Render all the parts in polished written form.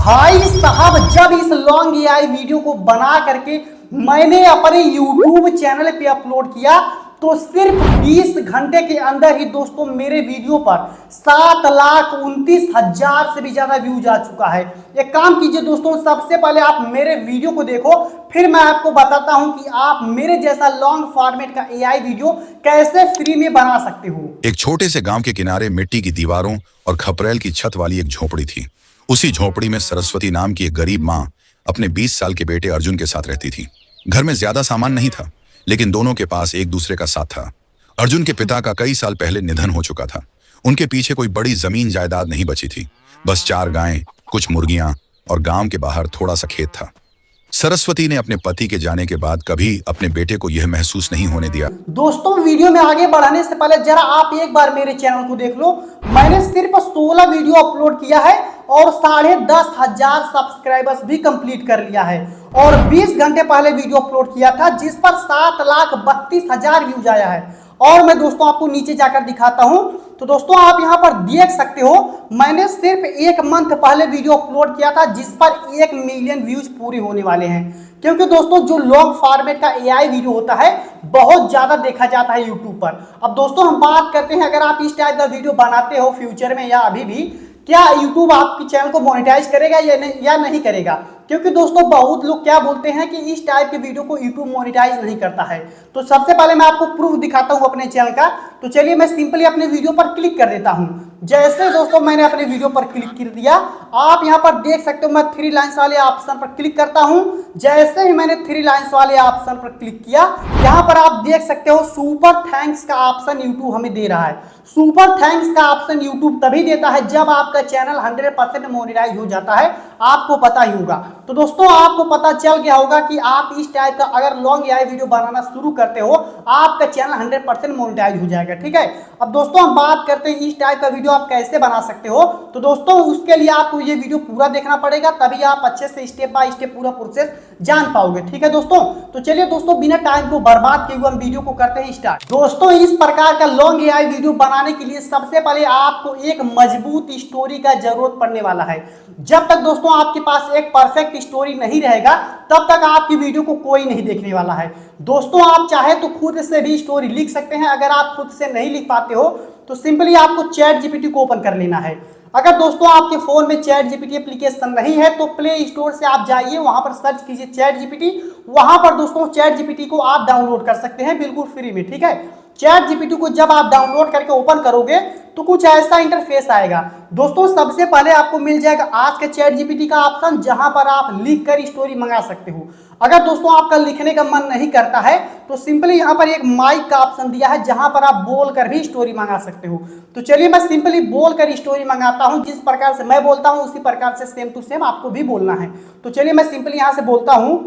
भाई साहब, जब इस लॉन्ग एआई वीडियो को बना करके मैंने अपने YouTube चैनल पे अपलोड किया तो सिर्फ 20 घंटे के अंदर ही दोस्तों मेरे वीडियो पर 7,29,000 से भी ज्यादा व्यूज आ चुका है। एक काम कीजिए दोस्तों, सबसे पहले आप मेरे वीडियो को देखो, फिर मैं आपको बताता हूं कि आप मेरे जैसा लॉन्ग फॉर्मेट का एआई वीडियो कैसे फ्री में बना सकते हो। एक छोटे से गांव के किनारे मिट्टी की दीवारों और खपरेल की छत वाली एक झोपड़ी थी। उसी झोपड़ी में सरस्वती नाम की एक गरीब माँ अपने 20 साल के बेटे अर्जुन के साथ रहती थी। घर में ज्यादा सामान नहीं था, लेकिन दोनों के पास एक दूसरे का साथ था। अर्जुन के पिता का कई साल पहले निधन हो चुका था। उनके पीछे कोई बड़ी जमीन जायदाद नहीं बची थी, बस 4 गायें, कुछ मुर्गियां और गांव के बाहर थोड़ा सा खेत था। सरस्वती ने अपने पति के जाने के बाद कभी अपने बेटे को यह महसूस नहीं होने दिया। दोस्तों, वीडियो में आगे बढ़ाने से पहले जरा आप एक बार मेरे चैनल को देख लो। मैंने सिर्फ 16 वीडियो अपलोड किया है और 10,500 सब्सक्राइबर्स भी कंप्लीट कर लिया है और 20 घंटे पहले वीडियो अपलोड किया था जिस पर 7,32,000 व्यूज आया है। और मैं दोस्तों आपको नीचे जाकर दिखाता हूं तो दोस्तों आप यहां पर देख सकते हो, मैंने सिर्फ 1 मंथ पहले वीडियो अपलोड किया था जिस पर 1 मिलियन व्यूज पूरे होने वाले हैं। क्योंकि दोस्तों जो लॉन्ग फॉर्मेट का एआई वीडियो होता है बहुत ज्यादा देखा जाता है यूट्यूब पर। अब दोस्तों हम बात करते हैं, अगर आप इस टाइप का वीडियो बनाते हो फ्यूचर में या अभी भी, क्या यूट्यूब आपके चैनल को मोनेटाइज करेगा या नहीं करेगा? क्योंकि दोस्तों बहुत लोग क्या बोलते हैं कि इस टाइप के वीडियो को यूट्यूब मोनेटाइज नहीं करता है। तो सबसे पहले मैं आपको प्रूफ दिखाता हूं अपने चैनल का। तो चलिए मैं सिंपली अपने वीडियो पर क्लिक कर देता हूं। जैसे दोस्तों मैंने अपने वीडियो पर क्लिक कर दिया, आप यहां पर देख सकते हो मैं 3 लाइन्स वाले ऑप्शन पर क्लिक करता हूं। जैसे ही मैंने 3 लाइन्स वाले ऑप्शन पर क्लिक किया, यहां पर आप देख सकते हो सुपर थैंक्स का ऑप्शन यूट्यूब हमें दे रहा है। सुपर थैंक्स का ऑप्शन यूट्यूब तभी देता है जब आपका चैनल 100% मोनेटाइज हो जाता है, आपको पता ही होगा। तो दोस्तों आपको पता चल गया होगा कि आप इस टाइप का अगर लॉन्ग एआई वीडियो बनाना शुरू करते हो, आपका चैनल 100% मोनेटाइज हो जाएगा। ठीक है, अब दोस्तों हम बात करते हैं इस टाइप का वीडियो आप कैसे बना सकते हो। तो दोस्तों उसके लिए आपको ये वीडियो पूरा देखना पड़ेगा, तभी आप अच्छे से स्टेप बाय स्टेप पूरा प्रोसेस जान पाओगे। ठीक है दोस्तों, तो चलिए दोस्तों बिना टाइम को बर्बाद किए हुए हम वीडियो को करते हैं स्टार्ट। दोस्तों इस प्रकार का लॉन्ग एआई वीडियो बनाने के लिए सबसे पहले आपको एक मजबूत स्टोरी का जरूरत पड़ने वाला है। जब तक दोस्तों आपके पास एक परफेक्ट स्टोरी नहीं रहेगा तब तक आपकी वीडियो को कोई नहीं देखने वाला है। दोस्तों आप चाहे तो खुद से भी स्टोरी लिख सकते हैं। अगर आप खुद से नहीं लिख पाते हो तो सिंपली आपको चैट जीपीटी को ओपन कर लेना है। अगर दोस्तों आपके फोन में चैट जीपीटी एप्लीकेशन नहीं है तो प्ले स्टोर से आप जाइए, वहां पर सर्च कीजिए चैट जीपीटी। वहां पर दोस्तों चैट जीपीटी को आप डाउनलोड कर सकते हैं बिल्कुल फ्री में। ठीक है, चैट जीपीटी को जब आप डाउनलोड करके ओपन करोगे तो कुछ ऐसा इंटरफेस आएगा। दोस्तों सबसे पहले आपको मिल जाएगा आज के चैट जीपीटी का ऑप्शन, जहां पर आप लिख कर स्टोरी मंगा सकते हो। अगर दोस्तों आपका लिखने का मन नहीं करता है तो सिंपली यहां पर एक माइक का ऑप्शन दिया है, जहां पर आप बोल कर भी स्टोरी मंगा सकते हो। तो चलिए मैं सिंपली बोल कर स्टोरी मंगाता हूं। जिस प्रकार से मैं बोलता हूं उसी प्रकार से सेम टू सेम आपको भी बोलना है। तो चलिए मैं सिंपली यहां से बोलता हूं,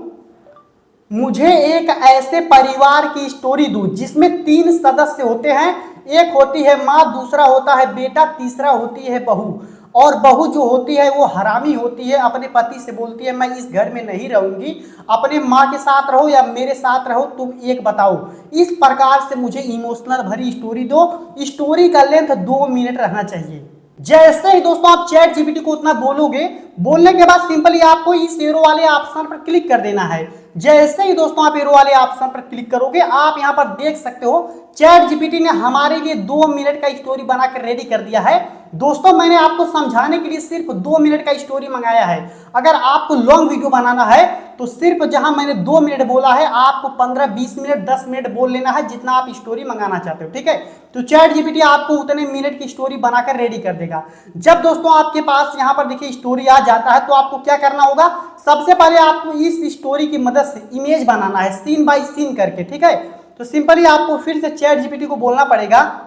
मुझे एक ऐसे परिवार की स्टोरी दो जिसमें 3 सदस्य होते हैं। एक होती है माँ, दूसरा होता है बेटा, तीसरा होती है बहू। और बहू जो होती है वो हरामी होती है, अपने पति से बोलती है मैं इस घर में नहीं रहूंगी, अपने माँ के साथ रहो या मेरे साथ रहो, तुम एक बताओ। इस प्रकार से मुझे इमोशनल भरी स्टोरी दो। स्टोरी का लेंथ 2 मिनट रहना चाहिए। जैसे ही दोस्तों आप चैट जीपीटी को उतना बोलोगे, बोलने के बाद सिंपली आपको इस एरो वाले ऑप्शन पर क्लिक कर देना है। जैसे ही दोस्तों आप एरो वाले ऑप्शन पर क्लिक करोगे, आप यहां पर देख सकते हो चैट जीपीटी ने हमारे लिए 2 मिनट का स्टोरी बनाकर रेडी कर दिया है। दोस्तों मैंने आपको समझाने के लिए सिर्फ 2 मिनट का स्टोरी मंगाया है। अगर आपको लॉन्ग वीडियो बनाना है तो सिर्फ जहां मैंने 2 मिनट बोला है, आपको 15, 20 मिनट, 10 मिनट बोल लेना है जितना आप स्टोरी मंगाना चाहते हो। ठीक है, तो चैट जीपीटी आपको उतने मिनट की स्टोरी बनाकर रेडी कर देगा। जब दोस्तों आपके पास यहां पर देखिए स्टोरी आ जाता है तो आपको क्या करना होगा, सबसे पहले आपको इस स्टोरी की मदद से इमेज बनाना है, सीन बाय सीन करके। ठीक है, तो सिंपली आपको फिर से चैट जीपीटी को बोलना पड़ेगा,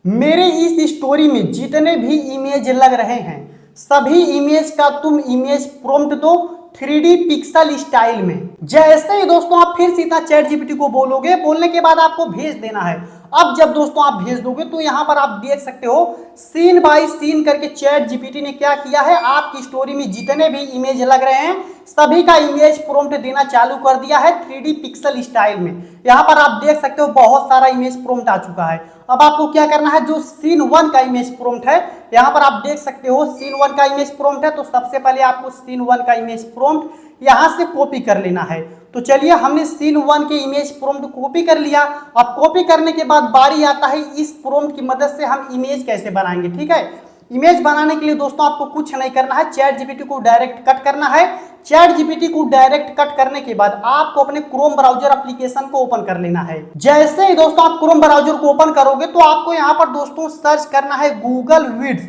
मेरे इस स्टोरी में जितने भी इमेज लग रहे हैं सभी इमेज का तुम इमेज प्रॉम्प्ट दो 3D पिक्सल स्टाइल में। जैसे ही दोस्तों आप फिर सीधा चैट जीपीटी को बोलोगे, बोलने के बाद आपको भेज देना है। अब जब दोस्तों आप भेज दोगे तो यहां पर आप देख सकते हो सीन बाय सीन करके चैट जीपीटी ने क्या किया है, आपकी स्टोरी में जितने भी इमेज लग रहे हैं सभी का इमेज प्रॉम्प्ट देना चालू कर दिया है 3D पिक्सल स्टाइल में। यहाँ पर आप देख सकते हो बहुत सारा इमेज प्रॉम्प्ट आ चुका है। अब आपको क्या करना है, जो सीन 1 का इमेज प्रॉम्प्ट है, यहाँ पर आप देख सकते हो सीन 1 का इमेज प्रॉम्प्ट है, तो सबसे पहले आपको सीन 1 का इमेज प्रॉम्प्ट यहाँ से कॉपी कर लेना है। तो चलिए हमने सीन 1 के इमेज प्रॉम्प्ट कॉपी कर लिया। अब कॉपी करने के बाद बारी आता है इस प्रॉम्प्ट की मदद से हम इमेज कैसे बनाएंगे। ठीक है, इमेज बनाने के लिए दोस्तों आपको कुछ नहीं करना है, चैट जीपीटी को डायरेक्ट कट करना है। चैट जीपीटी को डायरेक्ट कट करने के बाद आपको अपने क्रोम ब्राउजर एप्लीकेशन को ओपन कर लेना है। जैसे ही दोस्तों आप क्रोम ब्राउजर को ओपन करोगे तो आपको यहाँ पर दोस्तों सर्च करना है गूगल विड्स।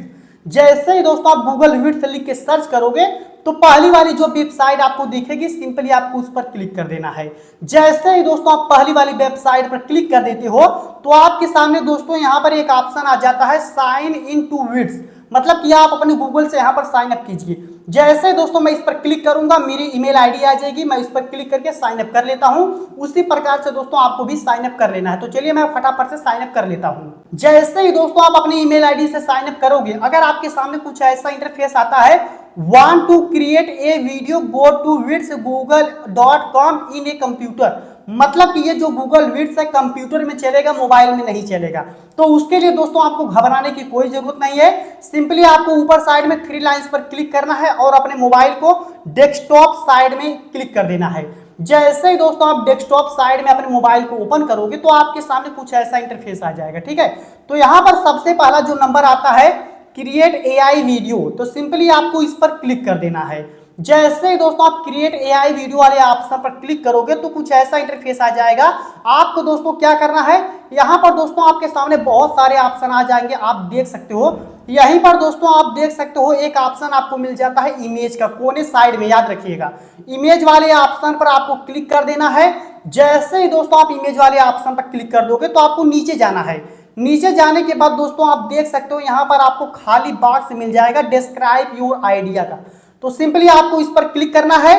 जैसे ही दोस्तों आप गूगल विड्स लिख के सर्च करोगे तो पहली वाली जो वेबसाइट आपको दिखेगी, सिंपली आपको उस पर क्लिक कर देना है। जैसे ही दोस्तों आप पहली वाली वेबसाइट पर क्लिक कर देते हो तो आपके सामने दोस्तों यहाँ पर एक ऑप्शन आ जाता है साइन इन टू विड्स, मतलब कि आप अपने गूगल से यहाँ पर साइन अप कीजिए। जैसे दोस्तों मैं इस पर क्लिक करूंगा मेरी ईमेल आईडी आ जाएगी, मैं इस पर क्लिक करके साइन अप कर लेता हूं। उसी प्रकार से दोस्तों आपको भी साइन अप कर लेना है। तो चलिए मैं फटाफट से साइन अप कर लेता हूं। जैसे ही दोस्तों आप अपनी ईमेल आईडी से साइन अप करोगे, अगर आपके सामने कुछ ऐसा इंटरफेस आता है, want to create a video go to vidsgoogle.com in a computer, मतलब कि ये जो गूगल विड्स है कंप्यूटर में चलेगा, मोबाइल में नहीं चलेगा। तो उसके लिए दोस्तों आपको घबराने की कोई जरूरत नहीं है। सिंपली आपको ऊपर साइड में 3 लाइंस पर क्लिक करना है और अपने मोबाइल को डेस्कटॉप साइड में क्लिक कर देना है। जैसे ही दोस्तों आप डेस्कटॉप साइड में अपने मोबाइल को ओपन करोगे तो आपके सामने कुछ ऐसा इंटरफेस आ जाएगा। ठीक है, तो यहाँ पर सबसे पहला जो नंबर आता है क्रिएट एआई वीडियो, तो सिंपली आपको इस पर क्लिक कर देना है। जैसे ही दोस्तों आप क्रिएट एआई वीडियो वाले ऑप्शन पर क्लिक करोगे तो कुछ ऐसा इंटरफेस आ जाएगा। आपको दोस्तों क्या करना है, यहाँ पर दोस्तों आपके सामने बहुत सारे ऑप्शन आ जाएंगे, आप देख सकते हो। यहीं पर दोस्तों आप देख सकते हो एक ऑप्शन आपको मिल जाता है इमेज का, कोने साइड में, याद रखिएगा इमेज वाले ऑप्शन पर आपको क्लिक कर देना है। जैसे ही दोस्तों आप इमेज वाले ऑप्शन पर क्लिक कर दोगे तो आपको नीचे जाना है। नीचे जाने के बाद दोस्तों आप देख सकते हो यहाँ पर आपको खाली बॉक्स मिल जाएगा डिस्क्राइब योर आइडिया का, तो सिंपली आपको इस पर क्लिक करना है।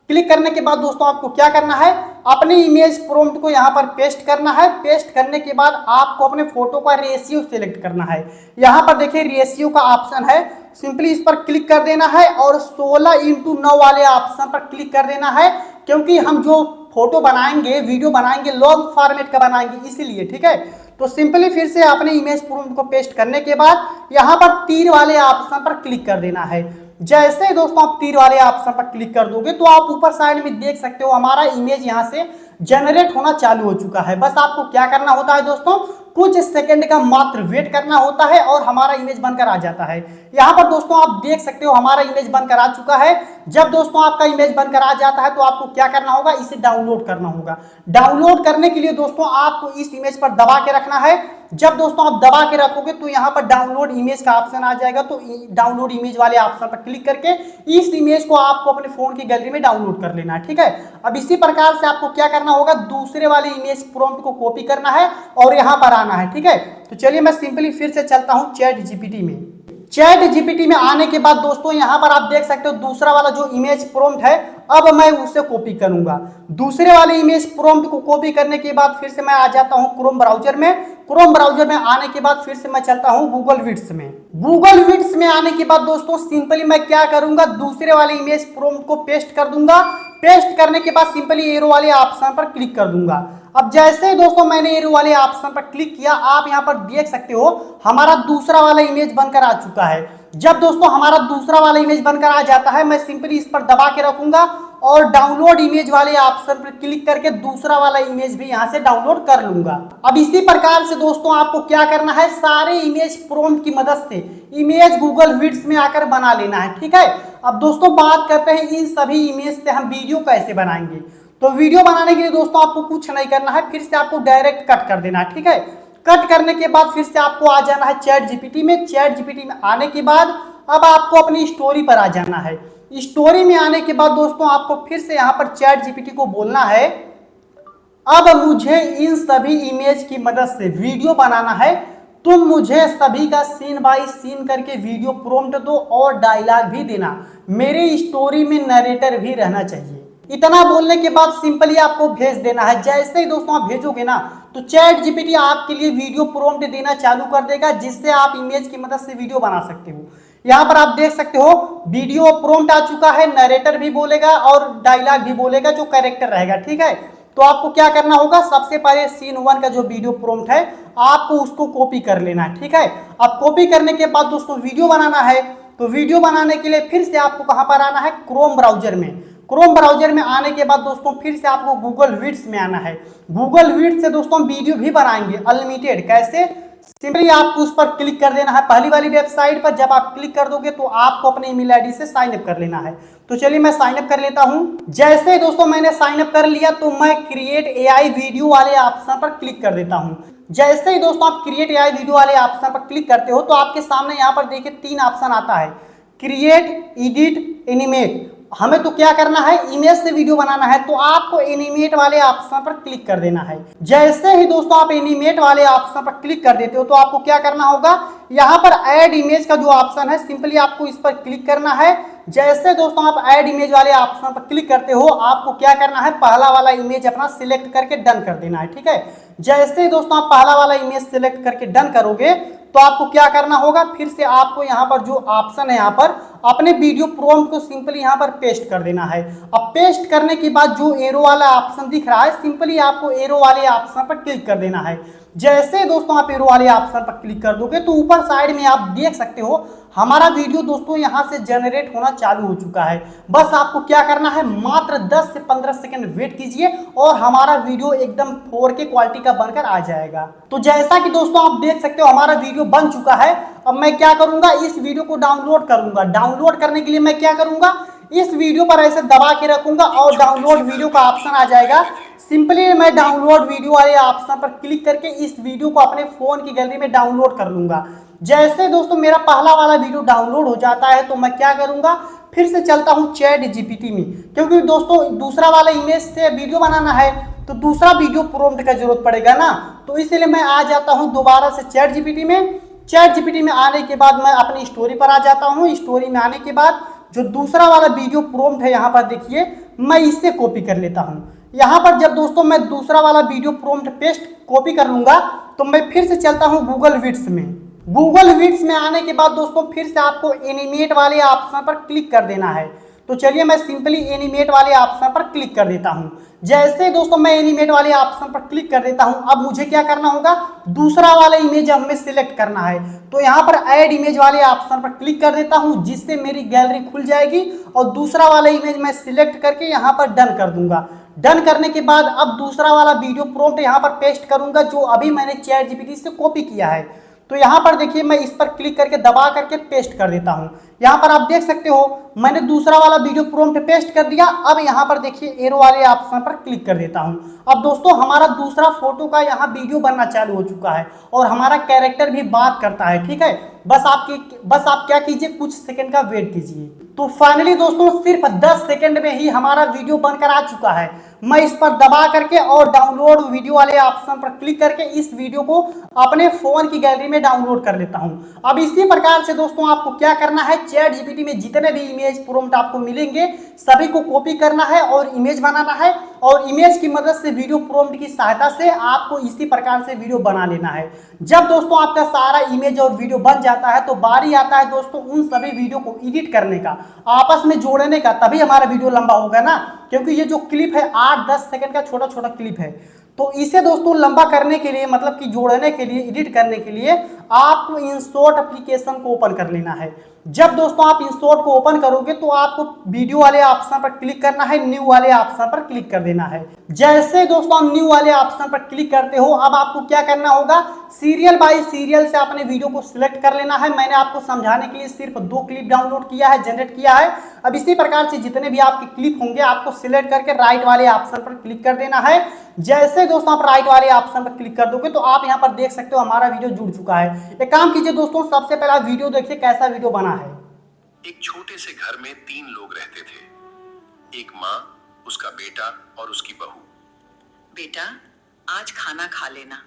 क्लिक करने के बाद दोस्तों आपको क्या करना है, अपने इमेज प्रॉम्प्ट को यहाँ पर पेस्ट करना है। पेस्ट करने के बाद आपको अपने फोटो का रेशियो सिलेक्ट करना है। यहाँ पर देखिए रेशियो का ऑप्शन है, सिंपली इस पर क्लिक कर देना है और 16:9 वाले ऑप्शन पर क्लिक कर देना है, क्योंकि हम जो फोटो बनाएंगे, वीडियो बनाएंगे, लॉन्ग फॉर्मेट का बनाएंगे इसीलिए। ठीक है, तो सिंपली फिर से अपने इमेज प्रॉम्प्ट को पेस्ट करने के बाद यहाँ पर तीर वाले ऑप्शन पर क्लिक कर देना है। जैसे दोस्तों आप तीर वाले ऑप्शन पर क्लिक कर दोगे तो आप ऊपर साइड में देख सकते हो हमारा इमेज यहाँ से जनरेट होना चालू हो चुका है। बस आपको क्या करना होता है दोस्तों, कुछ सेकंड का मात्र वेट करना होता है और हमारा इमेज बनकर आ जाता है। यहाँ पर दोस्तों आप देख सकते हो हमारा इमेज बनकर आ चुका है। जब दोस्तों आपका इमेज बनकर आ जाता है तो आपको क्या करना होगा, इसे डाउनलोड करना होगा। डाउनलोड करने के लिए दोस्तों आपको इस इमेज पर दबा के रखना है। जब दोस्तों आप दबा के रखोगे तो यहाँ पर डाउनलोड इमेज का ऑप्शन आ जाएगा, तो डाउनलोड इमेज वाले ऑप्शन पर क्लिक करके इस इमेज को आपको अपने फोन की गैलरी में डाउनलोड कर लेना है। ठीक है, अब इसी प्रकार से आपको क्या करना होगा, दूसरे वाले इमेज प्रॉम्प्ट को कॉपी करना है और यहाँ पर आना है। ठीक है, तो चलिए मैं सिंपली फिर से चलता हूँ चैट जीपीटी में। चैट जीपीटी में आने के बाद दोस्तों यहाँ पर आप देख सकते हो दूसरा वाला जो इमेज प्रॉम्प्ट है, अब मैं उसे कॉपी करूंगा। दूसरे वाले इमेज प्रॉम्प्ट को कॉपी करने के बाद फिर से मैं आ जाता हूं क्रोम ब्राउजर में। क्रोम ब्राउजर में आने के बाद फिर से मैं चलता हूं गूगल विड्स में। गूगल विड्स में आने के बाद दोस्तों सिंपली मैं क्या करूंगा, दूसरे वाले इमेज प्रॉम्प्ट को पेस्ट कर दूंगा। पेस्ट करने के बाद सिंपली एरो वाले ऑप्शन पर क्लिक कर दूंगा। अब जैसे दोस्तों मैंने एरो वाले ऑप्शन पर क्लिक किया, आप यहाँ पर देख सकते हो हमारा दूसरा वाला इमेज बनकर आ चुका है। जब दोस्तों हमारा दूसरा वाला इमेज बनकर आ जाता है, मैं सिंपली इस पर दबा के रखूंगा और डाउनलोड इमेज वाले ऑप्शन पर क्लिक करके दूसरा वाला इमेज भी यहां से डाउनलोड कर लूंगा। अब इसी प्रकार से दोस्तों आपको क्या करना है, सारे इमेज प्रॉम्प्ट की मदद से इमेज गूगल विड्स में आकर बना लेना है। ठीक है, अब दोस्तों बात करते हैं इन सभी इमेज से हम वीडियो कैसे बनाएंगे। तो वीडियो बनाने के लिए दोस्तों आपको कुछ नहीं करना है, फिर से आपको डायरेक्ट कट कर देना है। ठीक है, कट करने के बाद फिर से आपको आ जाना है चैट जीपीटी में। चैट जीपीटी में आने के बाद अब आपको अपनी स्टोरी पर आ जाना है। स्टोरी में आने के बाद दोस्तों आपको फिर से यहाँ पर चैट जीपीटी को बोलना है, अब मुझे इन सभी इमेज की मदद से वीडियो बनाना है, तुम मुझे सभी का सीन बाय सीन करके वीडियो प्रॉम्प्ट दो और डायलॉग भी देना, मेरे स्टोरी में नरेटर भी रहना चाहिए। इतना बोलने के बाद सिंपली आपको भेज देना है। जैसे ही दोस्तों आप भेजोगे ना तो चैट जीपीटी आपके लिए वीडियो प्रॉम्प्ट देना चालू कर देगा, जिससे आप इमेज की मदद से वीडियो बना सकते हो। यहाँ पर आप देख सकते हो वीडियो प्रॉम्प्ट आ चुका है, नरेटर भी बोलेगा और डायलॉग भी बोलेगा, जो कैरेक्टर रहेगा। ठीक है, तो आपको क्या करना होगा, सबसे पहले सीन 1 का जो वीडियो प्रॉम्प्ट है आपको उसको कॉपी कर लेना है। ठीक है, अब कॉपी करने के बाद दोस्तों वीडियो बनाना है, तो वीडियो बनाने के लिए फिर से आपको कहां पर आना है, क्रोम ब्राउजर में। क्रोम ब्राउजर में आने के बाद दोस्तों फिर से आपको गूगल विड्स में आना है। गूगल विड्स से दोस्तों वीडियो भी बनाएंगे अनलिमिटेड। कैसे, सिंपली आपको उस पर क्लिक कर देना है, पहली वाली वेबसाइट पर। जब आप क्लिक कर दोगे तो आपको अपने ईमेल आईडी से साइन अप कर लेना है। तो चलिए मैं साइन अप कर लेता हूं। जैसे ही दोस्तों मैंने साइन अप कर लिया तो मैं क्रिएट एआई वीडियो वाले ऑप्शन पर क्लिक कर देता हूं। जैसे ही दोस्तों आप क्रिएट एआई वीडियो वाले ऑप्शन पर क्लिक करते हो तो आपके सामने यहाँ पर देखिए 3 ऑप्शन आता है, क्रिएट, एडिट, एनिमेट। हमें तो क्या करना है, इमेज से वीडियो बनाना है, तो आपको एनिमेट वाले ऑप्शन पर क्लिक कर देना है। जैसे ही दोस्तों आप एनिमेट वाले ऑप्शन पर क्लिक कर देते हो तो आपको क्या करना होगा, यहाँ पर ऐड इमेज का जो ऑप्शन है सिंपली आपको इस पर क्लिक करना है। जैसे दोस्तों आप ऐड इमेज वाले ऑप्शन पर क्लिक करते हो आपको क्या करना है, पहला वाला इमेज अपना सिलेक्ट करके डन कर देना है। ठीक है, जैसे दोस्तों आप पहला वाला इमेज सिलेक्ट करके डन करोगे तो आपको क्या करना होगा, फिर से आपको यहाँ पर जो ऑप्शन है यहाँ पर अपने वीडियो प्रॉम्प्ट को सिंपली यहाँ पर पेस्ट कर देना है। अब पेस्ट करने के बाद जो एरो वाला ऑप्शन दिख रहा है सिंपली आपको एरो वाले ऑप्शन पर क्लिक कर देना है। जैसे दोस्तों आप एरो वाले ऑप्शन पर क्लिक कर दोगे तो ऊपर साइड में आप देख सकते हो हमारा वीडियो दोस्तों यहां से जनरेट होना चालू हो चुका है। बस आपको क्या करना है, मात्र 10 से 15 सेकंड वेट कीजिए और हमारा वीडियो एकदम 4K क्वालिटी का बनकर आ जाएगा। तो जैसा कि दोस्तों आप देख सकते हो हमारा वीडियो बन चुका है। अब मैं क्या करूंगा, इस वीडियो को डाउनलोड करूंगा। डाउनलोड करने के लिए मैं क्या करूंगा, इस वीडियो पर ऐसे दबा के रखूंगा और डाउनलोड वीडियो का ऑप्शन आ जाएगा। सिंपली मैं डाउनलोड वीडियो वाले ऑप्शन पर क्लिक करके इस वीडियो को अपने फोन की गैलरी में डाउनलोड कर लूंगा। जैसे दोस्तों मेरा पहला वाला वीडियो डाउनलोड हो जाता है तो मैं क्या करूंगा, फिर से चलता हूं चैट जीपीटी में, क्योंकि दोस्तों दूसरा वाला इमेज से वीडियो बनाना है तो दूसरा वीडियो प्रॉम्प्ट का जरूरत पड़ेगा ना। तो इसलिए मैं आ जाता हूं दोबारा से चैट जीपीटी में। चैट जीपीटी में आने के बाद मैं अपनी स्टोरी पर आ जाता हूं। स्टोरी में आने के बाद जो दूसरा वाला वीडियो प्रॉम्प्ट है यहाँ पर देखिए, मैं इससे कॉपी कर लेता हूँ। यहाँ पर जब दोस्तों मैं दूसरा वाला वीडियो प्रॉम्प्ट पेस्ट कॉपी कर लूंगा तो मैं फिर से चलता हूँ गूगल विड्स में। गूगल विड्स में आने के बाद दोस्तों फिर से आपको एनिमेट वाले ऑप्शन पर क्लिक कर देना है। तो चलिए मैं सिंपली एनिमेट वाले ऑप्शन पर क्लिक कर देता हूं। जैसे दोस्तों मैं एनिमेट वाले ऑप्शन पर क्लिक कर देता हूं, अब मुझे क्या करना होगा, दूसरा वाला इमेज हमें सिलेक्ट करना है। तो यहां पर ऐड इमेज वाले ऑप्शन पर क्लिक कर देता हूं, जिससे मेरी गैलरी खुल जाएगी और दूसरा वाला इमेज मैं सिलेक्ट करके यहां पर डन कर दूंगा। डन करने के बाद अब दूसरा वाला वीडियो प्रॉम्प्ट यहां पर पेस्ट करूंगा जो अभी मैंने चैट जीपीटी से कॉपी किया है। तो यहाँ पर देखिए मैं इस पर क्लिक करके दबा करके पेस्ट कर देता हूँ। यहाँ पर आप देख सकते हो मैंने दूसरा वाला वीडियो प्रॉम्प्ट पेस्ट कर दिया। अब यहाँ पर देखिए एरो वाले ऑप्शन पर क्लिक कर देता हूँ। अब दोस्तों हमारा दूसरा फोटो का यहाँ वीडियो बनना चालू हो चुका है और हमारा कैरेक्टर भी बात करता है। ठीक है, बस आप क्या कीजिए, कुछ सेकंड का वेट कीजिए। तो फाइनली दोस्तों सिर्फ 10 सेकंड में ही हमारा वीडियो बनकर आ चुका है। मैं इस पर दबा करके और डाउनलोड वीडियो वाले ऑप्शन पर क्लिक करके इस वीडियो को अपने फोन की गैलरी में डाउनलोड कर लेता हूं। अब इसी प्रकार से दोस्तों आपको क्या करना है, चैट जीपीटी में जितने भी इमेज प्रॉम्प्ट आपको मिलेंगे सभी को कॉपी करना है और इमेज बनाना है और इमेज की मदद से वीडियो प्रॉम्प्ट की सहायता से आपको इसी प्रकार से वीडियो बना लेना है। जब दोस्तों आपका सारा इमेज और वीडियो बन जाता है तो बारी आता है दोस्तों उन सभी वीडियो को एडिट करने का, आपस में जोड़ने का, तभी हमारा वीडियो लंबा होगा ना। क्योंकि ये जो क्लिप है 8-10 सेकंड का छोटा छोटा क्लिप है, तो इसे दोस्तों लंबा करने के लिए मतलब कि जोड़ने के लिए, एडिट करने के लिए आपको इंसर्ट एप्लीकेशन को ओपन कर लेना है। जब दोस्तों आप इंसर्ट को ओपन करोगे तो आपको वीडियो वाले ऑप्शन पर क्लिक करना है, न्यू वाले ऑप्शन पर क्लिक कर देना है। जैसे दोस्तों आप न्यू वाले ऑप्शन पर क्लिक करते हो अब आपको क्या करना होगा, सीरियल बाय सीरियल से अपने वीडियो को सिलेक्ट कर लेना है। मैंने आपको समझाने के लिए सिर्फ 2 क्लिप डाउनलोड किया है, जनरेट किया है। अब इसी प्रकार से जितने भी आपके क्लिप होंगे आपको सिलेक्ट करके राइट वाले ऑप्शन पर क्लिक कर देना है। जैसे दोस्तों आप राइट वाले ऑप्शन पर क्लिक कर दोगे तो आप यहाँ पर देख सकते हो हमारा वीडियो जुड़ चुका है। एक काम कीजिए दोस्तों, सबसे पहला वीडियो देखिए कैसा वीडियो बना है। एक छोटे से घर में 3 लोग रहते थे, एक माँ, उसका बेटा और उसकी बहू। बेटा आज खाना खा लेना।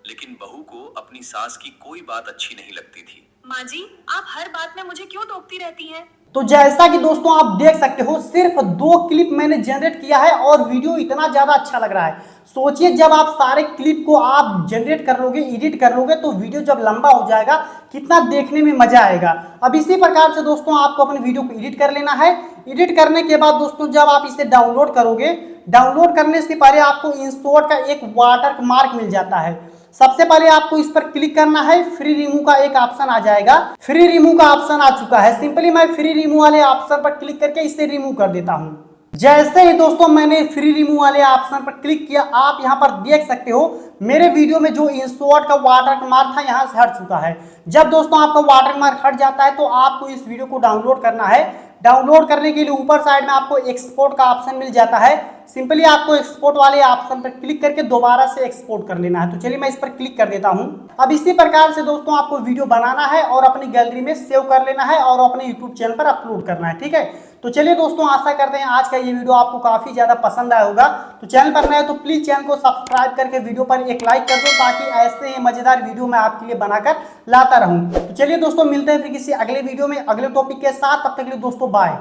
लेकिन बहू को अपनी सास की कोई बात अच्छी नहीं लगती थी। माँ जी आप हर बात में मुझे क्यों टोकती रहती हैं? तो जैसा कि दोस्तों आप देख सकते हो, सिर्फ 2 क्लिप मैंने जनरेट किया है और वीडियो इतना ज्यादा अच्छा लग रहा है। सोचिए जब आप सारे क्लिप को आप जनरेट कर लोगे, एडिट कर लोगे, तो वीडियो जब लंबा हो जाएगा कितना देखने में मजा आएगा। अब इसी प्रकार से दोस्तों आपको अपने वीडियो को एडिट कर लेना है। एडिट करने के बाद दोस्तों जब आप इसे डाउनलोड करोगे, डाउनलोड करने से पहले आपको इंसर्ट का एक वाटर मार्क मिल जाता है। सबसे पहले आपको इस पर क्लिक करना है, फ्री रिमूव का एक ऑप्शन आ जाएगा। फ्री रिमूव का ऑप्शन आ चुका है, सिंपली मैं फ्री रिमूव वाले ऑप्शन पर क्लिक करके इसे रिमूव कर देता हूं। जैसे ही दोस्तों मैंने फ्री रिमूव वाले ऑप्शन पर क्लिक किया, आप यहां पर देख सकते हो मेरे वीडियो में जो इंसर्ट का वाटर मार्क था यहां से हट चुका है। जब दोस्तों आपका वाटर मार्क हट जाता है तो आपको इस वीडियो को डाउनलोड करना है। डाउनलोड करने के लिए ऊपर साइड में आपको एक्सपोर्ट का ऑप्शन मिल जाता है। सिंपली आपको एक्सपोर्ट वाले ऑप्शन पर क्लिक करके दोबारा से एक्सपोर्ट कर लेना है। तो चलिए मैं इस पर क्लिक कर देता हूं। अब इसी प्रकार से दोस्तों आपको वीडियो बनाना है और अपनी गैलरी में सेव कर लेना है और अपने यूट्यूब चैनल पर अपलोड करना है। ठीक है, तो चलिए दोस्तों आशा करते हैं आज का ये वीडियो आपको काफी ज्यादा पसंद आया होगा। तो चैनल पर नए तो प्लीज चैनल को सब्सक्राइब करके वीडियो पर एक लाइक कर दो, ताकि ऐसे ही मजेदार वीडियो मैं आपके लिए बनाकर लाता रहूं। तो चलिए दोस्तों मिलते हैं फिर किसी अगले वीडियो में अगले टॉपिक के साथ। तब तक के लिए दोस्तों बाय।